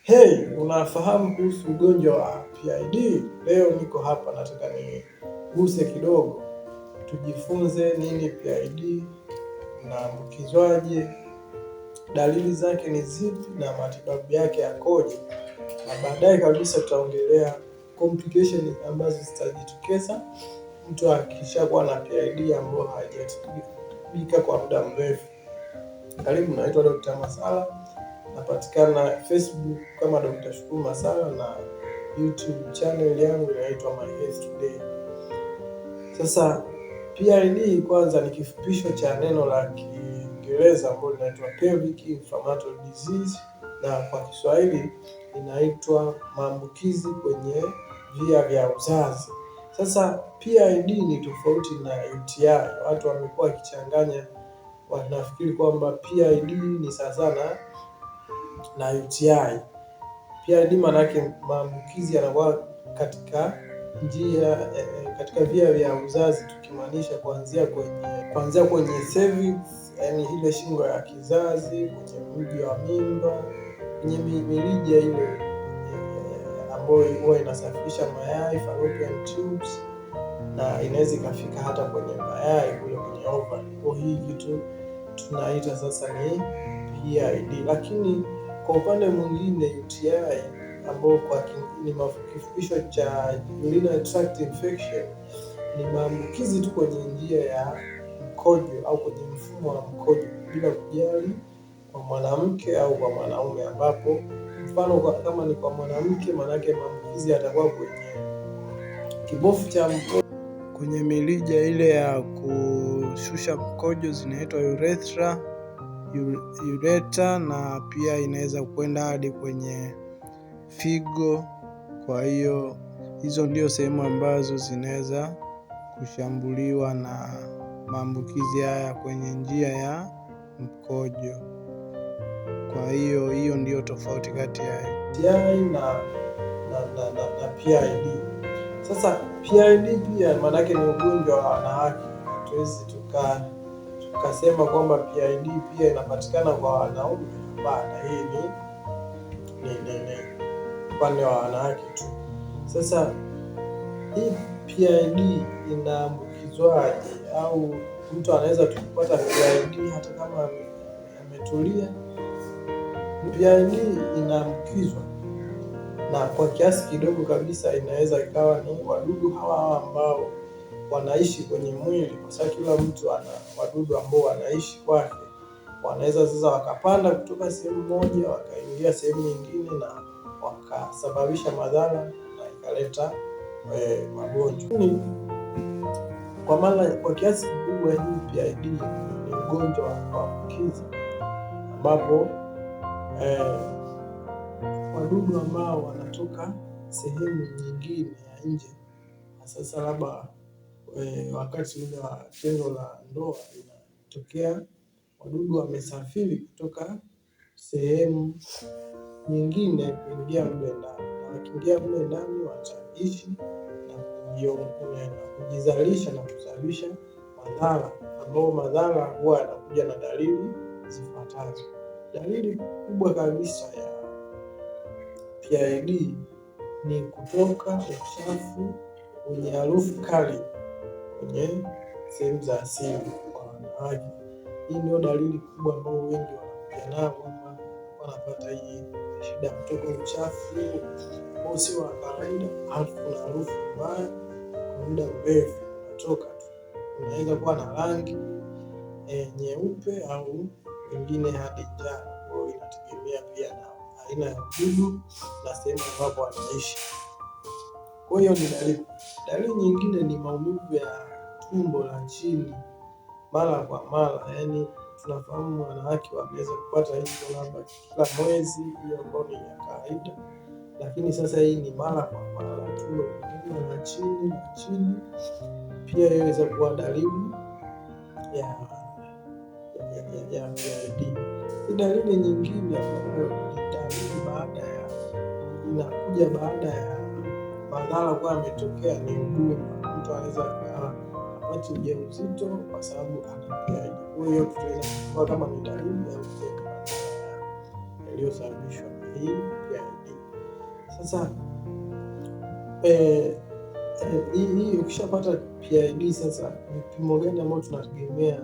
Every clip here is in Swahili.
Hey, unafahamu kuhusu ugonjwa wa PID? Leo niko hapa nataka niguse kidogo, tujifunze nini PID, unaambukizwaje, dalili zake ni zipi na matibabu yake yakoje, na baadaye kabisa tutaongelea complications ambazo zitajitokeza mtu akishakuwa na PID ambayo haijatibika kwa muda mrefu. Karibu, naitwa Dr. Masala. Napatikana Facebook kama Dr. Shukuru Masala na YouTube channel yangu inaitwa My Health Today. Sasa PID kwanza ni kifupisho cha neno la Kiingereza ambalo linaitwa Pelvic Inflammatory Disease, na kwa Kiswahili inaitwa maambukizi kwenye via vya uzazi. Sasa PID ni tofauti na UTI. Watu wamekuwa wakichanganya, wanafikiri kwamba PID ni sawa na UTI. PID maana yake maambukizi yanakuwa katika njia katika via vya uzazi, tukimaanisha kuanzia kwenye cervix, yani ile shingo ya kizazi, kwenye mji wa mimba, kwenye mirija ile ambayo huwa inasafirisha mayai, fallopian tubes, na inaweza ikafika hata kwenye mayai kule kwenye ovari. Kwa hii kitu tunaita sasa ni PID. Lakini kwa upande mwingine UTI ambao ni kifupisho cha urinary tract infection, ni maambukizi tu kwenye njia ya mkojo au kwenye mfumo wa mkojo, bila kujali kwa mwanamke au kwa mwanaume, ambapo mfano kama ni kwa mwanamke, maanake maambukizi yatakuwa kwenye kibofu cha mkojo, kwenye mirija ile ya kushusha mkojo zinaitwa urethra, na pia inaweza kwenda hadi kwenye figo. Kwa hiyo hizo ndio sehemu ambazo zinaweza kushambuliwa na maambukizi haya kwenye njia ya mkojo. Kwa hiyo ndio tofauti kati ya UTI na PID. Sasa PID pia maana yake ni ugonjwa wa wanawake. Hatuwezi tukasema kwamba PID pia inapatikana kwa wanaume. Hapana, hii ni upande wa wanawake tu. Sasa hii PID inaambukizwaje, au mtu anaweza kupata PID hata kama ametulia? PID inaambukizwa na kwa kiasi kidogo kabisa inaweza ikawa ni wadudu hawa ambao wanaishi kwenye mwili, kwa sababu kila mtu ana wadudu ambao wanaishi kwake. Wanaweza sasa wakapanda kutoka sehemu moja wakaingia sehemu nyingine na wakasababisha madhara na ikaleta magonjwa. Kwa kiasi kikubwa hii PID ni ugonjwa wa kuambukiza, ambapo wadudu ambao wanatoka sehemu nyingine ya nje, sasa labda wakati ule wa tendo la ndoa, inatokea wadudu wamesafiri kutoka sehemu nyingine kuingia mle ndani, na wakiingia mle ndani wataishi na kujizalisha na kusababisha madhara, ambao madhara huwa yanakuja na dalili zifuatazo. Dalili kubwa kabisa ya PID ni kutoka uchafu wenye harufu kali kwenye sehemu za siri kwa wanawake. Hii ndio dalili kubwa ambayo wengi wanakuja nayo, kwamba wanapata hii shida kutoka uchafu ambao sio wa kawaida, kuna harufu mbaya kwa muda mrefu unatoka tu, unaweza kuwa na rangi nyeupe au wengine hadi njano. Kwa hiyo inategemea pia na aina ya dudu na sehemu ambapo wanaishi. Kwa hiyo ni dalili. Dalili nyingine ni maumivu ya tumbo la chini mara kwa mara, yaani tunafahamu wanawake wanaweza kupata hizo labda kila mwezi, hiyo ambayo ni ya kawaida, lakini sasa hii ni mara kwa mara, tumbo la chini pia inaweza kuwa dalili ya PID. Dalili nyingine ambayo ni dalili inakuja baada ya madhara kuwa yametokea ni ugumba. Mtu anaweza apate ujauzito kwa sababu ana PID. Kwa hiyo tutaweza kuchukua kama ni dalili ya ugumba yaliyosababishwa hii PID. Sasa hii ukishapata PID, sasa vipimo gani ambayo tunategemea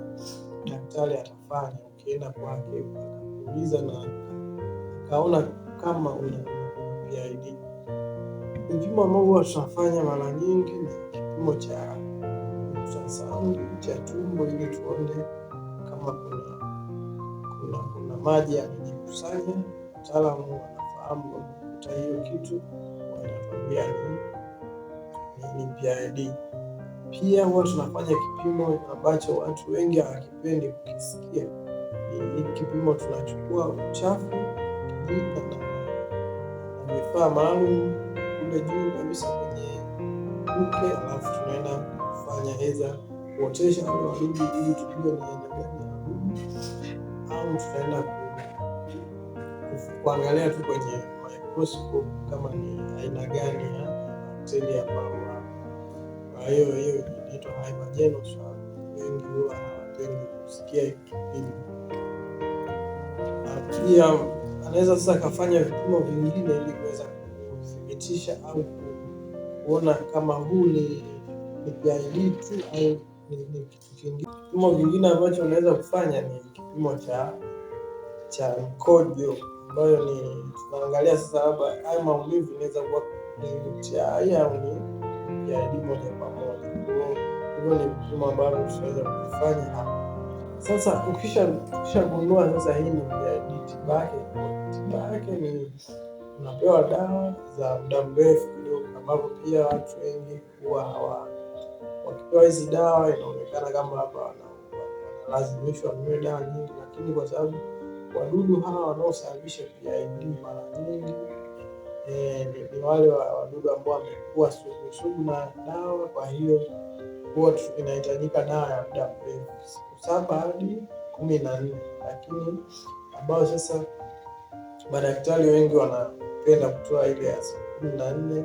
daktari atafanya? Ukienda kwake akakuuliza na akaona kama una PID, vipimo ambavyo huwa tunafanya mara nyingi ni kipimo cha ultrasound cha tumbo, ili tuone kama kuna maji yamejikusanya. Mtaalamu anafahamu kukuta hiyo kitu, wanatuambia ni PID. Pia huwa tunafanya kipimo ambacho watu wengi hawakipendi kukisikia. Hii kipimo tunachukua uchafu kijiko na vifaa maalum kule juu kabisa kwenye uke, alafu tunaenda kufanya heza kuotesha wale wadudu ili tujue ni aina gani ya wadudu, au tunaenda kuangalia tu kwenye microscope kama ni aina gani ya bakteria ambao. Kwa hiyo inaitwa Hypergenoc. Wengi huwa hawapendi kusikia kipimo. Pia anaweza sasa akafanya vipimo vingine ili kuweza kuthibitisha au kuona kama huu ni PID tu au ni kitu kingine. Vipimo vingine ambacho unaweza kufanya ni kipimo cha mkojo, ambayo ni tunaangalia sasa labda haya maumivu inaweza kuwa ni UTI au ni PID moja kwa moja. Hivyo ni vipimo ambavyo tunaweza kufanya hapa. Sasa ukishagundua sasa hii ni PID, tiba yake ni unapewa dawa za muda mrefu kidogo, ambapo pia watu wengi huwa wakipewa hizi dawa inaonekana kama hapa wanalazimishwa wanywe dawa nyingi, lakini kwa sababu wadudu hawa wanaosababisha PID mara nyingi ni wale wadudu ambao wamekuwa sugu na dawa. Kwa hiyo huwa inahitajika dawa ya muda mrefu, siku 7 hadi 14, lakini ambao sasa madaktari wengi wanapenda kutoa ile ya siku 14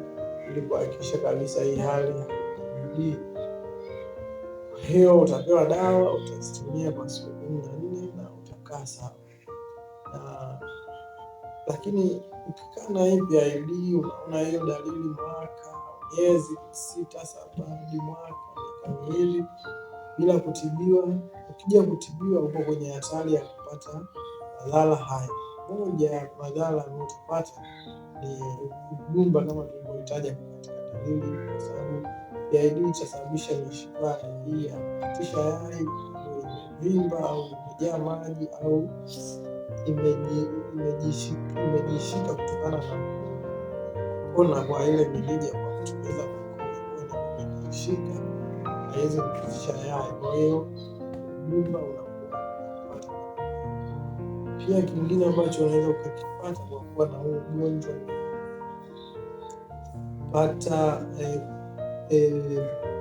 ili kuhakikisha kabisa hii hali hairudii. Kwa hiyo utapewa dawa, utazitumia kwa siku 14 na utakaa sawa. Lakini ukikaa na hii PID unaona hiyo dalili mwaka, miezi 6, 7 hadi mwaka, miaka miwili bila kutibiwa, ukija kutibiwa uko kwenye hatari ya kupata madhara haya. Moja ya madhara ambayo utapata ni ugumba kama tulivyotaja katika dalili, kwa sababu PID itasababisha mishipa hii ya kupitisha yai imevimba au imejaa maji au imejishika kutokana na kupona kwa ile mirija kwa kutumeza makofi, imejishika haiwezi kupitisha yai, kwa hiyo ugumba unapata. Pia kingine ambacho unaweza ukakipata kwa kuwa na huu ugonjwa, pata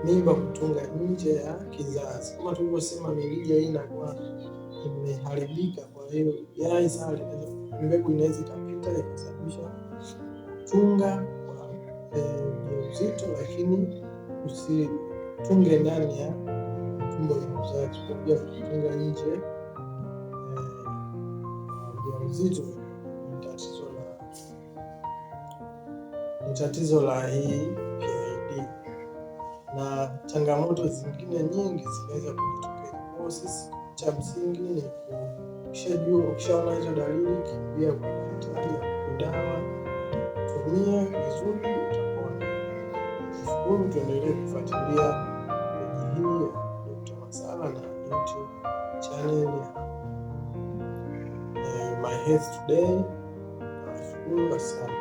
mimba kutunga nje ya kizazi. Kama tulivyosema, mirija hii inakuwa imeharibika, kwa hiyo yai sasa mbegu inaweza ikapita ikasababisha kutunga kwa ujauzito, lakini usitunge ndani ya tumbo la uzazi, pia kutunga nje ujauzito ni tatizo la hii PID. Na changamoto zingine nyingi zinaweza kujitokeza. Kwa sisi cha msingi ni ukishaona hizo dalili, kimbia kwa daktari ya dawa, tumia vizuri, utapona. Shukuru, tuendelee kufuatilia peji hii ya Dr. Masala na YouTube channel ya My Health Today. Nashukuru, asante.